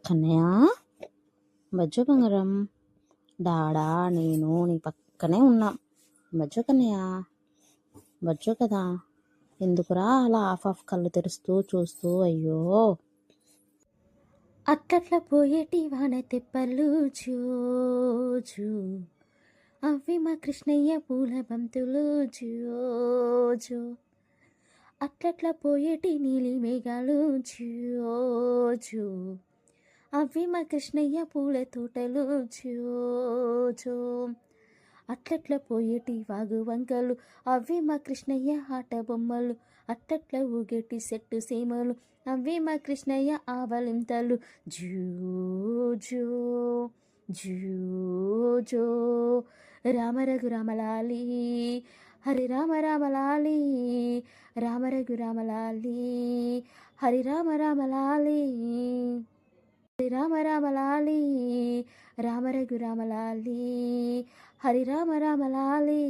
కన్నయ్య, బజ్జో బంగారం, డాడా నేను నీ పక్కనే ఉన్నా. బజ్జో కన్నయ్య, బజ్జో కదా. ఎందుకురా అలా ఆఫ్ కళ్ళు తెరుస్తూ చూస్తూ? అయ్యో, అట్లట్ల పోయేటి వాన తెప్పలు జోజు, అవి మా కృష్ణయ్య పూల బంతులు జోజు. అట్లట్ల పోయేటి నీలి మేఘాలు జోజు, అవి మా కృష్ణయ్య పూల తోటలు జోజో. అట్లట్ల పోయేటి వాగు వంకలు, అవి మా కృష్ణయ్య ఆట బొమ్మలు. అట్లట్ల ఊగేటి సెట్టు సీమలు, అవి మా కృష్ణయ్య ఆవలింతలు జూజో జూజో. రామ రఘురామలాలి, హరి రామ రామలాలి, రామ రఘురామలాలి, హరి రామ రామలాలి, హరి రామ రామలాలి, రామ రఘురామలాలి, హరి రామ రామలాలి.